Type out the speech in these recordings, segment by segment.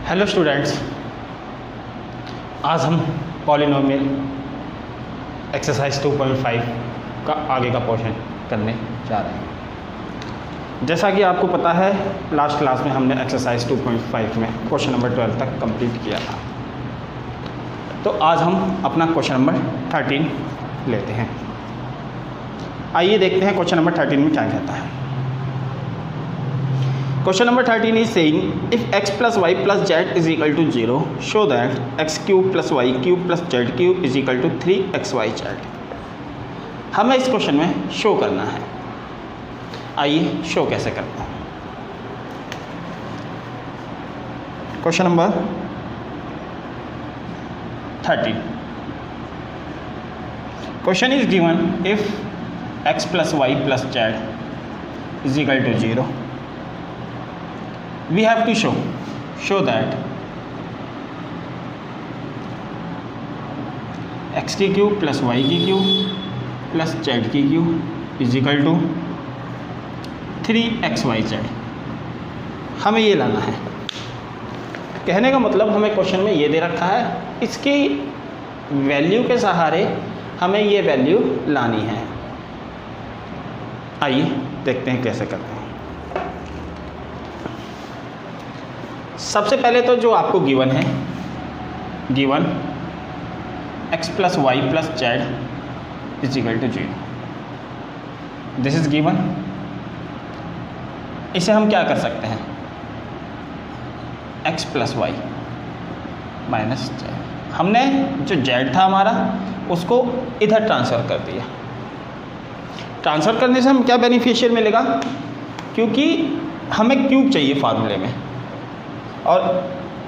Hello students, आज हम polynomial exercise 2.5 का आगे का पोर्शन करने जा रहे हैं। जैसा कि आपको पता है, लास्ट क्लास में हमने एक्सरसाइज 2.5 में क्वेश्चन नंबर 12 तक कंप्लीट किया था। तो आज हम अपना क्वेश्चन नंबर 13 लेते हैं। आइए देखते हैं क्वेश्चन नंबर 13 में क्या कहता है। Question number 13 is saying if x plus y plus z is equal to 0, show that x cube plus y cube plus z cube is equal to 3xyz। हमें इस क्वेश्चन में शो करना है। आइए शो कैसे करते हैं। Question number 13, question is given if x plus y plus z is equal to 0, we have to show that x की क्यूब प्लस y की क्यूब प्लस z की cube is equal to 3xyz। हमें ये लाना है। कहने का मतलब हमें क्वेश्चन में ये दे रखा है, इसकी वैल्यू के सहारे हमें ये वैल्यू लानी है। आइए देखते हैं कैसे करते हैं। सबसे पहले तो जो आपको गिवन है, given x plus Y plus Z is equal to 0, this is given. इसे हम क्या कर सकते हैं, x plus Y minus Z. हमने जो जेड था हमारा उसको इधर ट्रांसफ़र कर दिया। ट्रांसफ़र करने से हम क्या बेनिफिशियल मिलेगा, क्योंकि हमें क्यूब चाहिए फार्मूले में, और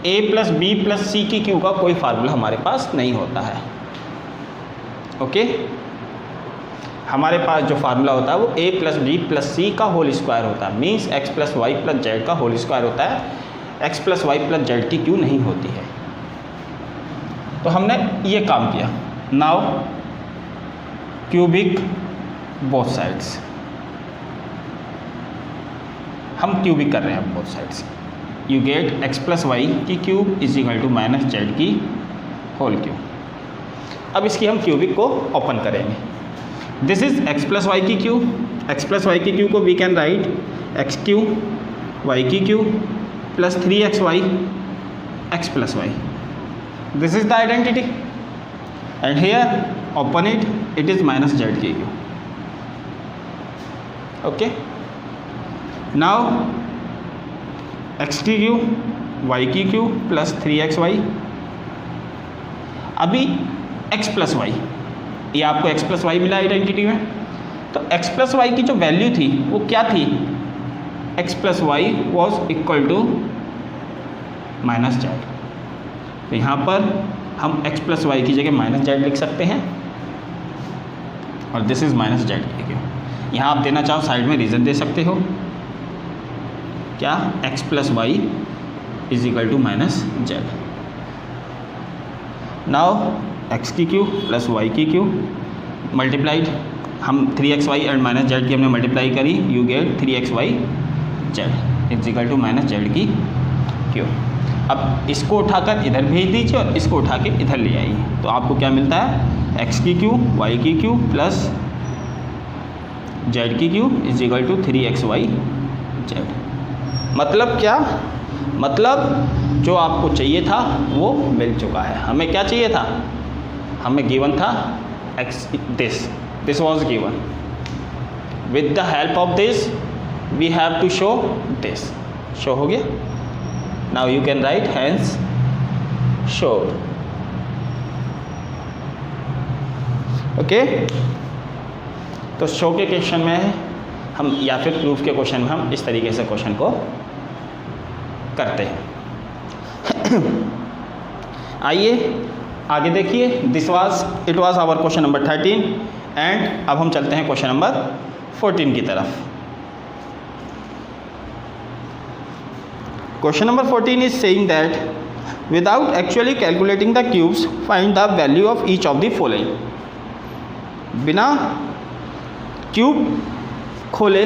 a प्लस बी प्लस सी की क्यू का कोई फार्मूला हमारे पास नहीं होता है। ओके, हमारे पास जो फार्मूला होता है वो a plus B plus C का होल स्क्वायर होता है, means x plus Y plus Z का होल स्क्वायर होता है। x plus Y plus Z की क्यू नहीं होती है। तो हमने ये काम किया। नाउ क्यूबिक बोथ साइड्स, हम क्यूबिक कर रहे हैं both sides. You get x plus Y की cube is equal to minus Z की होल क्यूब। अब इसकी हम क्यूबिक को ओपन करेंगे। This is x plus Y की क्यूब। x प्लस वाई की क्यूब को we can write x cube Y की cube plus 3xy x plus Y. This is the identity and here open it is minus Z की cube. Okay, now x की cube Y की cube plus 3xy। अभी x plus Y, ये आपको x plus Y मिला identity में। तो x plus Y की जो वैल्यू थी वो क्या थी, x plus Y was equal to minus Z. तो यहाँ पर हम x प्लस वाई की जगह माइनस जेड लिख सकते हैं, और दिस इज माइनस जेड की क्यूब। यहाँ आप देना चाहो साइड में रीज़न दे सकते हो, क्या, x plus Y is equal to minus Z. Now x की क्यूब प्लस y की क्यूब मल्टीप्लाइड, हम 3xy एंड माइनस जेड की हमने मल्टीप्लाई करी, you get 3xy Z is equal to minus Z की क्यूब। अब इसको उठाकर इधर भेज दीजिए और इसको उठा के इधर ले आइए, तो आपको क्या मिलता है, x की क्यूब y की क्यूब प्लस जेड की cube is equal to 3xy Z. मतलब क्या, मतलब जो आपको चाहिए था वो मिल चुका है। हमें क्या चाहिए था, हमें गिवन था x, this was given. With the help of this we have to show this. Show हो गया। Now you can write hence show. Okay, तो शो के क्वेश्चन में हम, या फिर प्रूफ के क्वेश्चन में हम इस तरीके से क्वेश्चन को करते हैं। आइए आगे देखिए। It was our question number 13 and अब हम चलते हैं क्वेश्चन नंबर 14 की तरफ। Question number 14 is saying that without actually calculating the cubes find the value of each of the following. बिना क्यूब खोले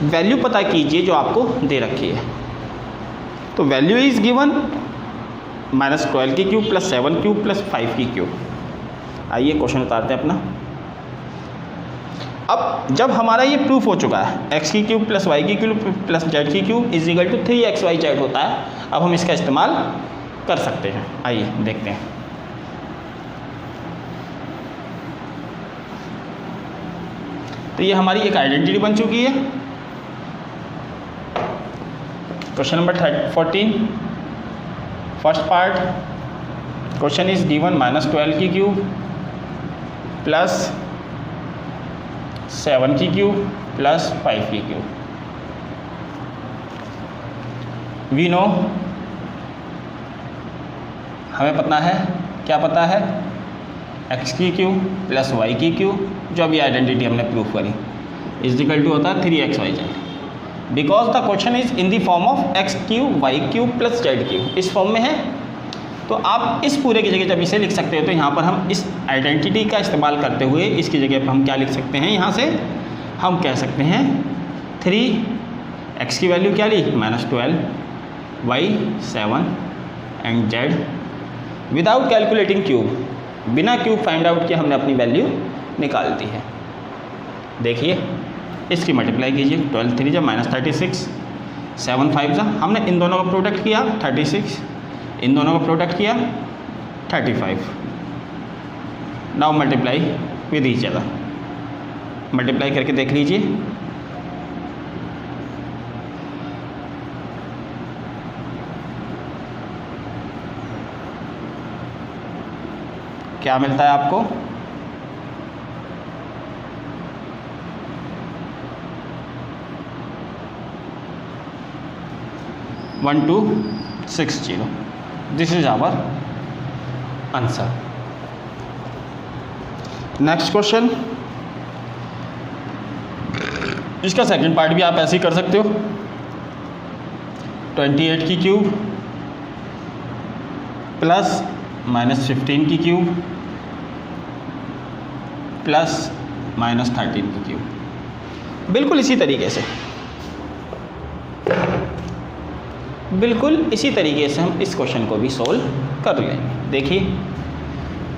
वैल्यू पता कीजिए जो आपको दे रखी है। तो वैल्यू इज गिवन -12 की क्यूब प्लस 7 क्यूब प्लस 5 की क्यूब। आइए क्वेश्चन उतारते हैं अपना। अब जब हमारा ये प्रूफ हो चुका है x की क्यूब प्लस y की क्यूब प्लस z की cube is equal to 3xyz होता है, अब हम इसका इस्तेमाल कर सकते हैं। आइए देखते हैं। तो ये हमारी एक आइडेंटिटी बन चुकी है। Question number 14 first part, question is given -12 की क्यूब प्लस 7 की क्यूब प्लस 5 की क्यूब। वी नो, हमें पता है, क्या पता है, x की क्यूब प्लस y की क्यूब, जो अभी आइडेंटिटी हमने प्रूफ करी, इज इक्वल टू होता है 3xyz। Because the question is in the form of x cube y cube plus z cube, इस फॉर्म में है। तो आप इस पूरे की जगह जब इसे लिख सकते हो तो यहाँ पर हम इस आइडेंटिटी का इस्तेमाल करते हुए इसकी जगह पर हम क्या लिख सकते हैं, यहाँ से हम कह सकते हैं 3x की वैल्यू क्या ली, -12, y 7 and z without calculating cube, बिना क्यूब फाइंड आउट किए हमने अपनी वैल्यू निकाल दी है। देखिए इसकी मल्टीप्लाई कीजिए, 12 3 जब -36, 7 5 जा, हमने इन दोनों का प्रोडक्ट किया 36, इन दोनों का प्रोडक्ट किया 35। Now multiply with each other, multiply करके देख लीजिए। क्या मिलता है आपको, one 2 6 0। This is our answer. Next question, इसका सेकंड पार्ट भी आप ऐसे ही कर सकते हो। 28 की क्यूब प्लस -15 की क्यूब प्लस -13 की क्यूब। बिल्कुल इसी तरीके से, बिल्कुल इसी तरीके से हम इस क्वेश्चन को भी सोल्व कर लेंगे। देखिए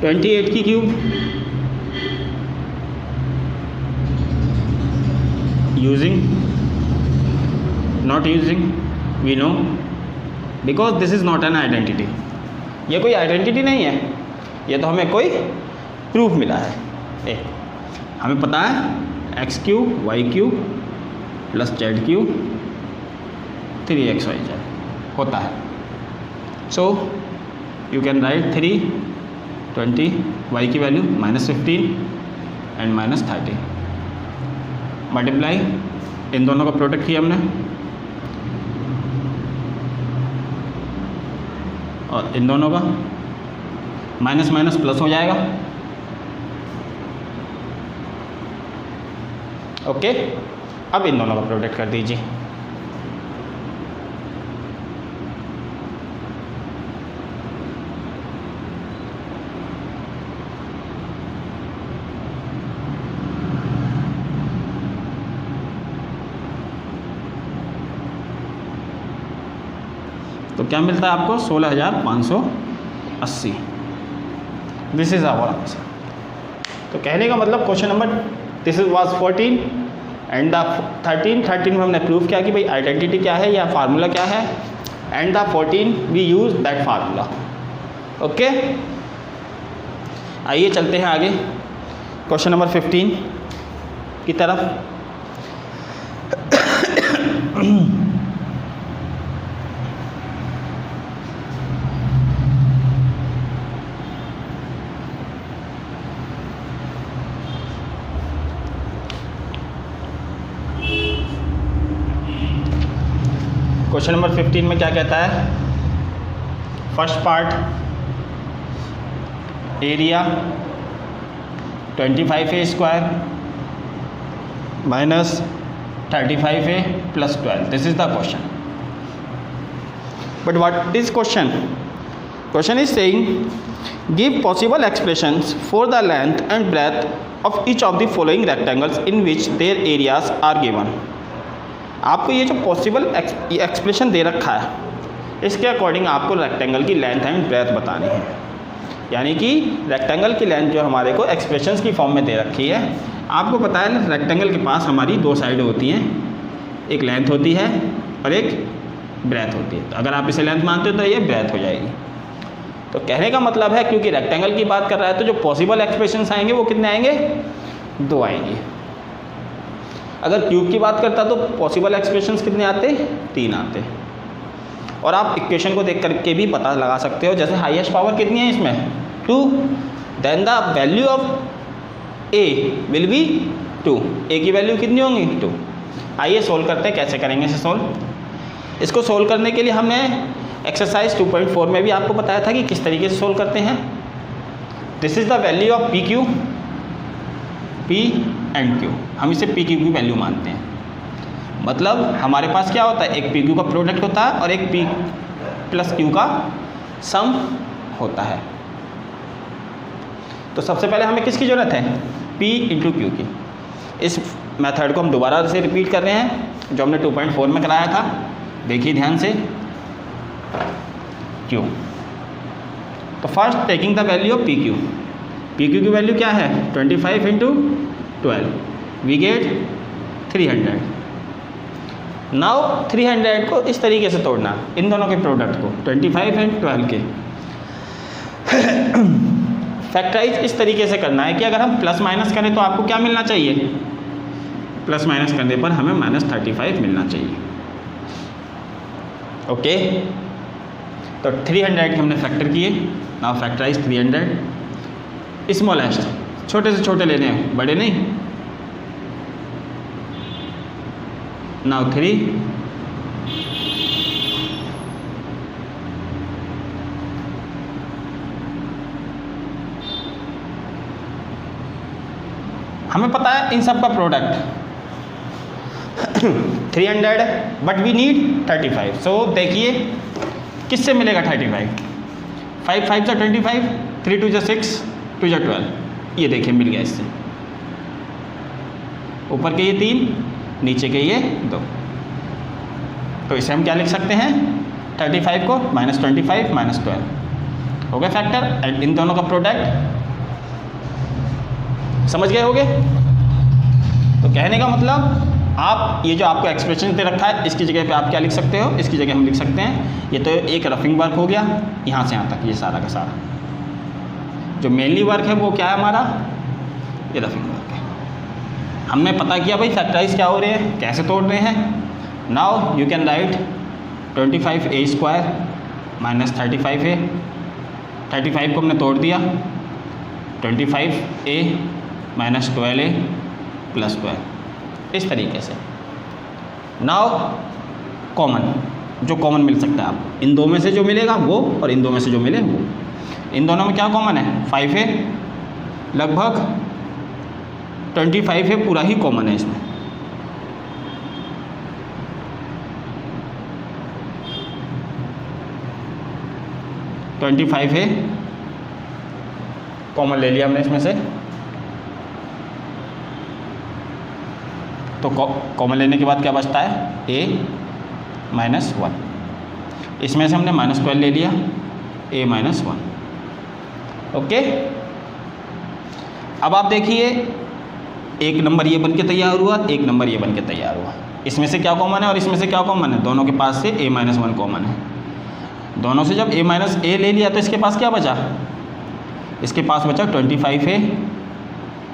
28 की cube using, not using, we know, because this is not an identity. ये कोई आइडेंटिटी नहीं है, ये तो हमें कोई प्रूफ मिला है। हमें पता है x cube y cube plus z cube 3xyz होता है। So you can write 3 20 y की वैल्यू -15 एंड -13, मल्टीप्लाई, इन दोनों का प्रोडक्ट किया हमने और इन दोनों का माइनस माइनस प्लस हो जाएगा। ओके, अब इन दोनों का प्रोडक्ट कर दीजिए। तो क्या मिलता है आपको, 16,580। This is our answer. तो कहने का मतलब question number this is was 14 and the 13 में हमने प्रूव किया कि भाई आइडेंटिटी क्या है या फार्मूला क्या है, and the 14 we use that formula. Okay, आइए चलते हैं आगे क्वेश्चन नंबर 15 की तरफ। क्वेश्चन नंबर 15 में क्या कहता है, first part area 25a square minus 35a plus 12, this is the question. But what is question? Question is saying give possible expressions for the length and breadth of each of the following rectangles in which their areas are given. आपको ये जो possible expression दे रखा है इसके according आपको rectangle की length and breath बतानी है। यानी कि रेक्टेंगल की लेंथ जो हमारे को एक्सप्रेशंस की फॉर्म में दे रखी है, आपको पता है रेक्टेंगल के पास हमारी दो साइड होती हैं, एक लेंथ होती है और एक ब्रेथ होती है। तो अगर आप इसे लेंथ मानते हो तो ये ब्रेथ हो जाएगी। तो कहने का मतलब है क्योंकि रेक्टेंगल की बात कर रहा है तो जो पॉसिबल एक्सप्रेशंस आएंगे वो कितने आएंगे, दो आएंगे। अगर क्यूब की बात करता तो पॉसिबल एक्सप्रेशंस कितने आते, तीन आते। और आप इक्वेशन को देख करके भी पता लगा सकते हो, जैसे हाईएस्ट पावर कितनी है इसमें, 2, then the value of A will be 2, A की वैल्यू कितनी होंगी, 2। आइए सोल्व करते हैं, कैसे करेंगे इसे सोल्व। इसको सोल्व करने के लिए हमने एक्सरसाइज 2.4 में भी आपको बताया था कि किस तरीके से सोल्व करते हैं। This is the value of P Q, P and Q, हम इसे पी क्यू की वैल्यू मानते हैं। मतलब हमारे पास क्या होता है, एक पी क्यू का प्रोडक्ट होता है और एक पी प्लस क्यू का सम होता है। तो सबसे पहले हमें किसकी ज़रूरत है, पी इंटू क्यू की। इस मेथड को हम दोबारा से रिपीट कर रहे हैं जो हमने 2.4 में कराया था। देखिए ध्यान से, क्यू। तो first taking the value of P Q, P Q की वैल्यू क्या है, 25 इंटू 12, वी गेट 300। नाउ 300 को इस तरीके से तोड़ना, इन दोनों के प्रोडक्ट को 25 एंड 12 के फैक्टराइज इस तरीके से करना है कि अगर हम प्लस माइनस करें तो आपको क्या मिलना चाहिए, प्लस माइनस करने पर हमें -35 मिलना चाहिए। ओके, तो 300 के हमने फैक्टर किए। नाउ फैक्टराइज 300, स्मॉलेस्ट, छोटे से छोटे लेने हैं, बड़े नहीं। नाउ 3, हमें पता है इन सब का प्रोडक्ट 300 बट वी नीड 35। सो देखिए किससे मिलेगा 35, 5 5 जा 25, 3 2 जा 6, 2 जा 12, ये देखिए मिल गया इससे। ऊपर के ये 3, नीचे के ये 2। तो इसे हम क्या लिख सकते हैं, 35 को -25 -12 हो गया फैक्टर, एंड इन दोनों का प्रोडक्ट। समझ गए होगे। तो कहने का मतलब आप ये जो आपको एक्सप्रेशन दे रखा है इसकी जगह पे आप क्या लिख सकते हो, इसकी जगह हम लिख सकते हैं, ये तो एक रफिंग वर्क हो गया यहाँ से यहाँ तक, ये सारा का सारा जो मेनली वर्क है वो क्या है हमारा, ये रफिंग वर्क है। हमने पता किया भाई फैक्टराइज क्या हो रहे हैं, कैसे तोड़ रहे हैं। Now you can right 25a² -35a, 35 को हमने तोड़ दिया, 25a -12a + 12, इस तरीके से। नाउ कॉमन, जो कॉमन मिल सकता है आपको, इन दो में से जो मिलेगा वो और इन दो में से जो मिले वो। इन दोनों में क्या कॉमन है, 5 है, लगभग 25 है, पूरा ही कॉमन है इसमें। तो 25 है, कॉमन ले लिया हमने इसमें से। तो कॉमन लेने के बाद क्या बचता है, a -1, इसमें से हमने -12 ले लिया, a -1। ओके, अब आप देखिए एक नंबर ये बन के तैयार हुआ, एक नंबर ये बन के तैयार हुआ। इसमें से क्या कॉमन है और इसमें से क्या कॉमन है, दोनों के पास से a -1 कॉमन है। दोनों से जब a ले लिया तो इसके पास क्या बचा, इसके पास बचा 25 है,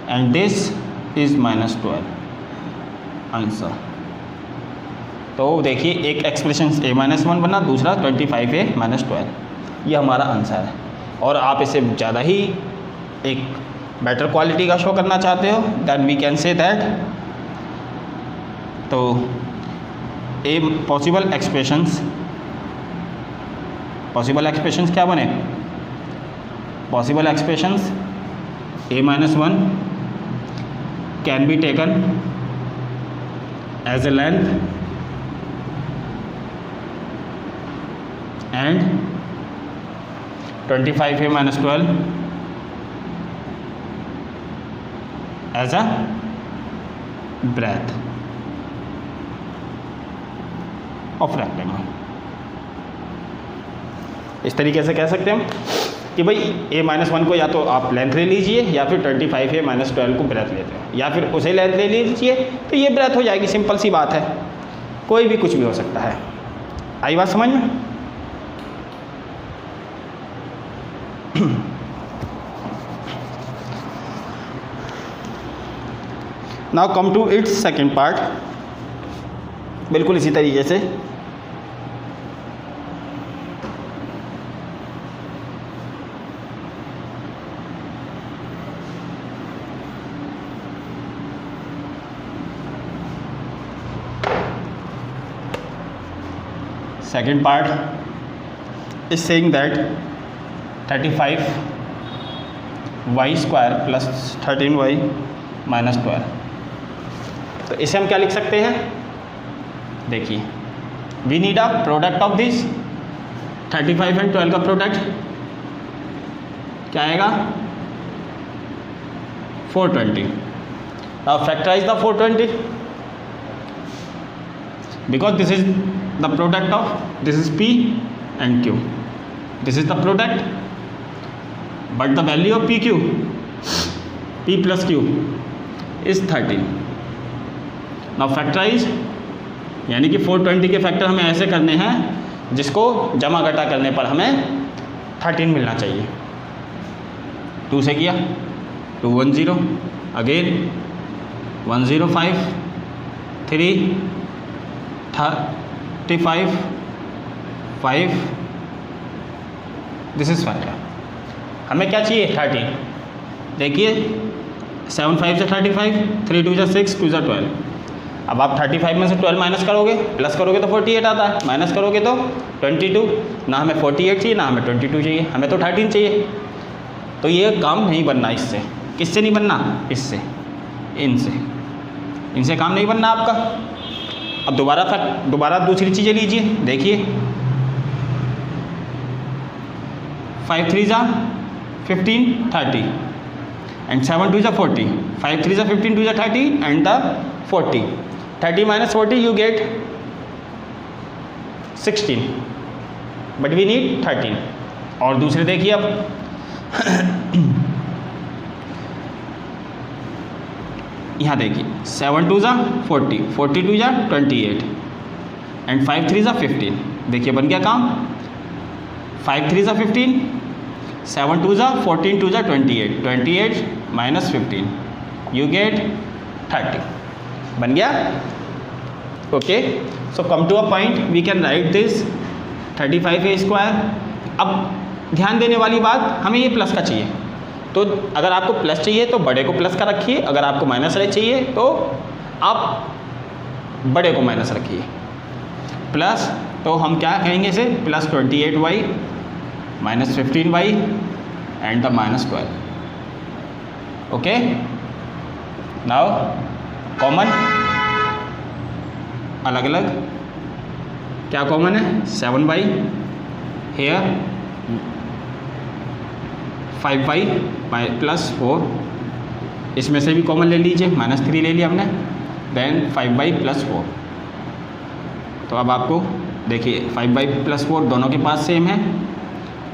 एंड दिस इज -12 आंसर। तो देखिए एक एक्सप्रेशन a -1 बना, दूसरा 25a -12, ये हमारा आंसर है। और आप इसे ज़्यादा ही एक बेटर क्वालिटी का शो करना चाहते हो, then we can say that, तो ए पॉसिबल एक्सप्रेशंस क्या बने, possible expressions a -1 can be taken as a length and 25a -12 as a breadth of rectangle। इस तरीके से कह सकते हैं हम कि भाई a-1 को या तो आप लेंथ ले लीजिए या फिर 25a-12 को ब्रेथ लेते हो, या फिर उसे लेंथ ले लीजिए तो ये ब्रेथ हो जाएगी। सिंपल सी बात है, कोई भी कुछ भी हो सकता है। आई बात समझ में? Now come to its second part, बिल्कुल इसी तरीके से। Second part is saying that 35y square plus 13y minus 12। तो इसे हम क्या लिख सकते हैं? देखिए, we need a product of this 35 and 12 का प्रोडक्ट क्या आएगा? 420। Now factorise the 420 because this is the product of, this is P and Q, this is the product, but the value of PQ, P plus Q is 13। now factorize यानी कि 420 के factor हमें ऐसे करने हैं जिसको जमा घटा करने पर हमें 13 मिलना चाहिए। 2 से किया 210, अगेन 105, 3 35 5, दिस इज फैक्टर। हमें क्या चाहिए? 13। देखिए 7 5 से 35, 3 2 6, 2 12। अब आप 35 में से 12 माइनस करोगे, प्लस करोगे तो 48 आता है, माइनस करोगे तो 22। ना हमें 48 चाहिए ना हमें 22 चाहिए, हमें तो 13 चाहिए। तो ये काम नहीं बनना इससे। किससे नहीं बनना? इससे, इनसे काम नहीं बनना आपका। अब दोबारा दूसरी चीज़ें लीजिए। देखिए 5 3 जा 15 30 एंड 7 2 जा 40, 5 3 जा 15 2 जा 30 and the 40, 30 minus 40 you get 16, but we need 13। और दूसरे देखिए अब यहाँ देखिए 7 2 जा 40, 42 जा 28 एंड 5 3 जा 15। देखिए बन गया काम। 5 3 जा 15, 7 2 जा 14, 2 जा 28, 28 minus 15 you get 30। बन गया। ओके, so come to a point we can write this 35a square. अब ध्यान देने वाली बात, हमें ये प्लस का चाहिए, तो अगर आपको प्लस चाहिए तो बड़े को प्लस का रखिए, अगर आपको माइनस चाहिए तो आप बड़े को माइनस रखिए। प्लस तो हम क्या कहेंगे इसे? Plus 28y minus 15y and the minus 12। Okay, now common अलग अलग क्या कॉमन है? 7y हेयर, 5y प्लस 4, इसमें से भी कॉमन ले लीजिए, -3 ले लिया हमने, देन 5y प्लस 4। तो अब आपको देखिए 5y प्लस 4 दोनों के पास सेम है,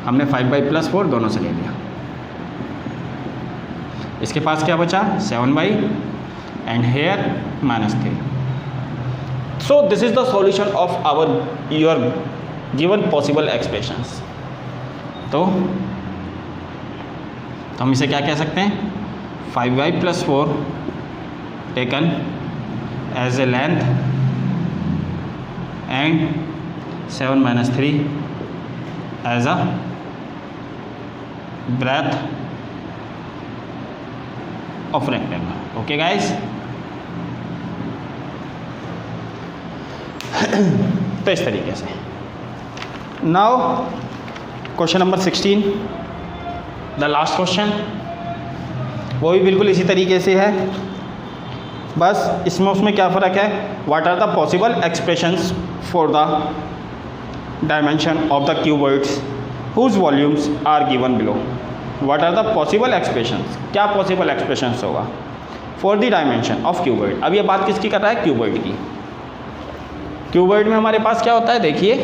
हमने 5y प्लस 4 दोनों से ले लिया। इसके पास क्या बचा? 7y and here -3। So this is the solution of our your given possible expressions. तो हम इसे क्या कह सकते हैं? 5y plus 4 taken as A length and 7 minus 3 as a breadth of rectangle. Okay guys, तो इस तरीके से। Now question number 16, the last question, वो भी बिल्कुल इसी तरीके से है, बस इसमें उसमें क्या फ़र्क है? What are the possible expressions for the dimension of the cuboids whose volumes are given below. What are the possible expressions, क्या पॉसिबल एक्सप्रेशंस होगा for the dimension of cuboid. अब ये बात किसकी कर रहा है? क्यूबॉइड की। क्यूबॉइड में हमारे पास क्या होता है? देखिए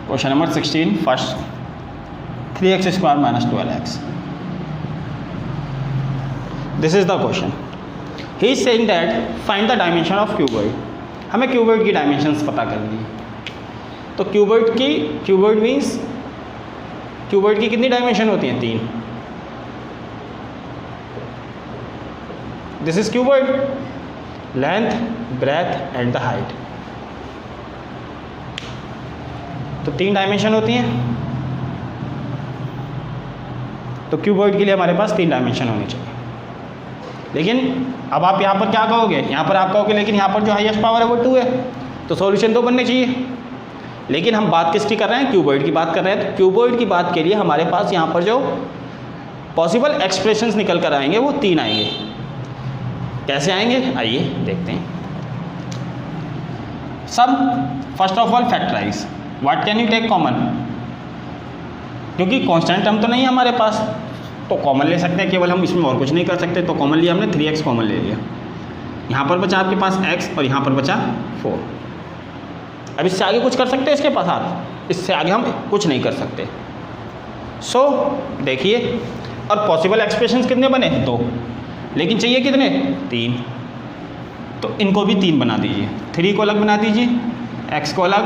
question number 16 first 3x square minus 12x। This is the question. He is saying that find the dimension of cuboid. हमें क्यूबॉइड की डायमेंशंस पता करनी है। तो क्यूबॉइड मीन्स क्यूबॉइड की कितनी डायमेंशन होती हैं? 3। This is cuboid, length, breadth and the height. तो 3 डायमेंशन होती हैं। तो क्यूबॉइड के लिए हमारे पास 3 डायमेंशन होनी चाहिए। लेकिन अब आप यहाँ पर क्या कहोगे? यहाँ पर आप कहोगे लेकिन यहाँ पर जो हाईएस्ट पावर है वो 2 है, तो सॉल्यूशन 2 बनने चाहिए। लेकिन हम बात किसकी कर रहे हैं? क्यूबॉइड की बात कर रहे हैं। तो क्यूबॉइड की बात के लिए हमारे पास यहाँ पर जो पॉसिबल एक्सप्रेशंस निकल कर आएंगे वो 3 आएंगे। कैसे आएंगे आइए देखते हैं। Some first of all factorise. What can you take common? क्योंकि कांस्टेंट टर्म तो नहीं है हमारे पास, तो कॉमन ले सकते हैं, केवल हम इसमें और कुछ नहीं कर सकते। तो कॉमन लिया हमने, 3x कॉमन ले लिया। यहाँ पर बचा आपके पास x और यहाँ पर बचा 4। अब इससे आगे कुछ कर सकते हैं इसके पास आप? इससे आगे हम कुछ नहीं कर सकते। सो देखिए, और पॉसिबल एक्सप्रेशंस कितने बने? 2। लेकिन चाहिए कितने? 3। तो इनको भी 3 बना दीजिए। 3 को अलग बना दीजिए, x को अलग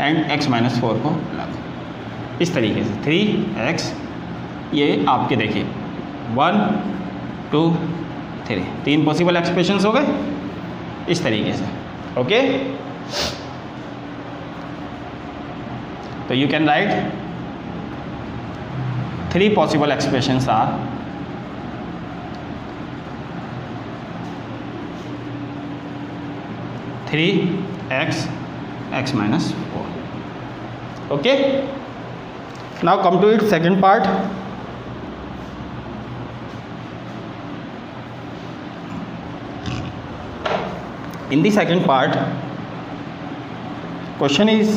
एंड x माइनस 4 को अलग। इस तरीके से 3x, ये आपके देखिए 1 2 3, 3 पॉसिबल एक्सप्रेशंस हो गए इस तरीके से। ओके, तो you can write 3 possible expressions are 3x, x minus 4. Okay, now come to its second part. In the second part, question is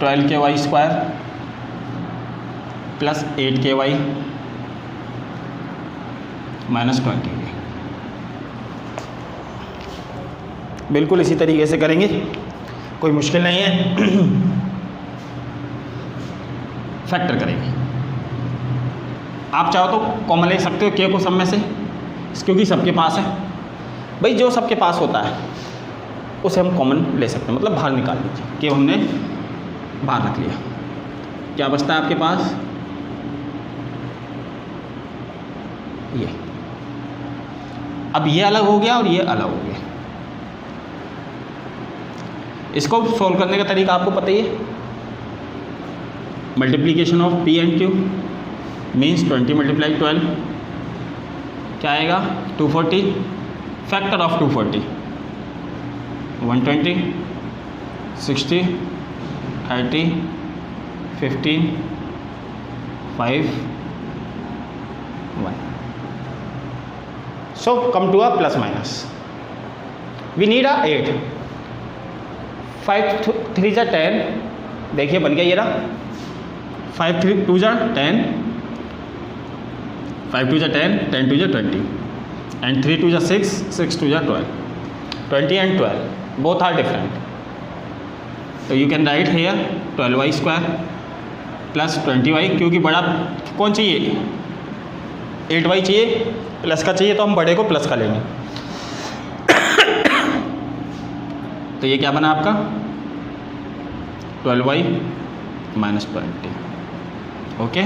12ky square plus 8ky minus 20k। बिल्कुल इसी तरीके से करेंगे, कोई मुश्किल नहीं है। फैक्टर करेंगे। आप चाहो तो कॉमन ले सकते हो k को सब में से, क्योंकि सबके पास है। भाई जो सबके पास होता है उसे हम कॉमन ले सकते हैं, मतलब बाहर निकाल लीजिए। k हमने बाहर रख लिया, क्या बचता है आपके पास? ये। अब ये अलग हो गया और ये अलग हो गया। इसको सॉल्व करने का तरीका आपको पता ही है। Multiplication of p and q means 20 multiply 12 क्या आएगा? 240। Factor of 240 120 60 30 15 5 1। So come to a plus minus. We need a 8। 5 3 जा 10, देखिए बन गया ये रहा। 5 3 2 जा 10, 5 2 जा 10, 10 2 जा 20 एंड 3 2 जा 6, 6 2 जा 12। 20 एंड 12 बोथ आर डिफरेंट, तो you can write here 12y square plus 20y, क्योंकि बड़ा कौन चाहिए? 8y चाहिए, प्लस का चाहिए तो हम बड़े को प्लस का लेंगे। तो ये क्या बना आपका? 12y minus 20। ओके,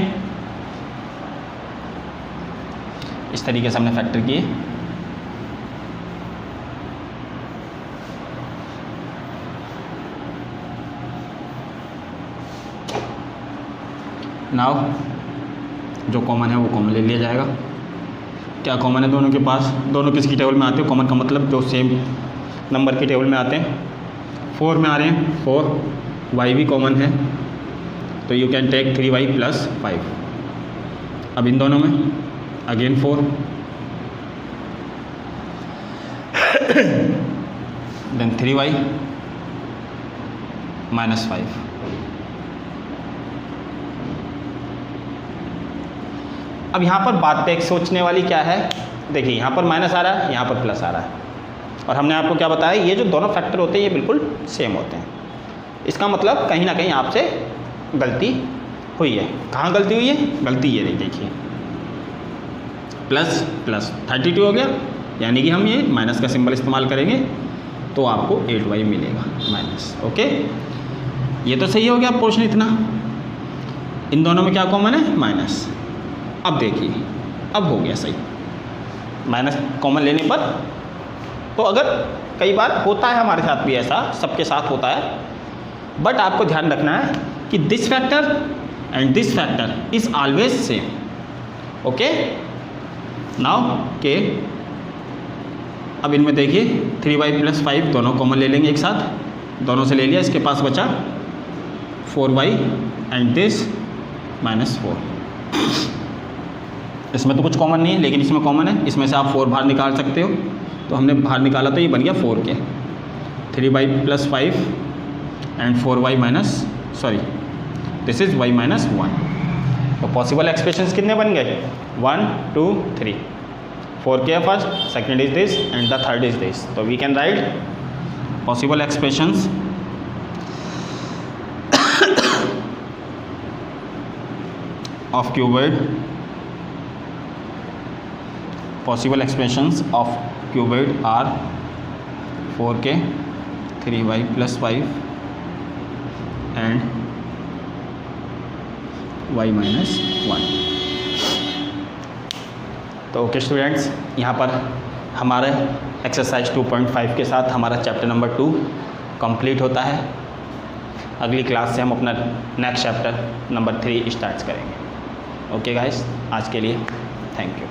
इस तरीके से हमने फैक्टर किए। नाउ जो कॉमन है वो कॉमन ले लिया जाएगा। क्या कॉमन है दोनों के पास? दोनों किसकी टेबल में आते हो? कॉमन का मतलब जो सेम नंबर की टेबल में आते हैं। 4 में आ रहे हैं 4, y भी कॉमन है, तो you can take 3y plus 5। अब इन दोनों में अगेन 4 देन 3y माइनस 5। अब यहाँ पर बात एक सोचने वाली क्या है? देखिए यहाँ पर माइनस आ रहा है, यहाँ पर प्लस आ रहा है, और हमने आपको क्या बताया? ये जो दोनों फैक्टर होते हैं ये बिल्कुल सेम होते हैं। इसका मतलब कहीं ना कहीं आपसे गलती हुई है। कहाँ गलती हुई है? गलती ये रही, देखिए प्लस प्लस 32 हो गया, यानी कि हम ये माइनस का सिंबल इस्तेमाल करेंगे तो आपको 8y मिलेगा माइनस। ओके, ये तो सही हो गया पोर्शन इतना। इन दोनों में क्या कॉमन है? माइनस। अब देखिए, अब हो गया सही, माइनस कॉमन लेने पर। तो अगर कई बार होता है हमारे साथ भी ऐसा, सबके साथ होता है, बट आपको ध्यान रखना है कि this factor and this factor is always same. Okay, now के अब इनमें देखिए 3y + 5 दोनों कॉमन ले लेंगे एक साथ, दोनों से ले लिया, इसके पास बचा 4y एंड दिस -4। इसमें तो कुछ कॉमन नहीं है, लेकिन इसमें कॉमन है, इसमें से आप 4 बाहर निकाल सकते हो। तो हमने बाहर निकाला तो ये बन गया 4k, 3y + 5 and 4y this is y - 1। तो पॉसिबल एक्सप्रेशंस कितने बन गए? 1 2 3। 4k first, second is this and the third is this. तो we can write possible expressions of cuboid, possible expressions of cuboid are 4k, 3y + 5 and y - 1। तो okay students, यहाँ पर हमारे exercise 2.5 के साथ हमारा चैप्टर नंबर 2 कंप्लीट होता है। अगली क्लास से हम अपना नेक्स्ट चैप्टर नंबर 3 स्टार्ट करेंगे। ओके गाइस, आज के लिए थैंक यू।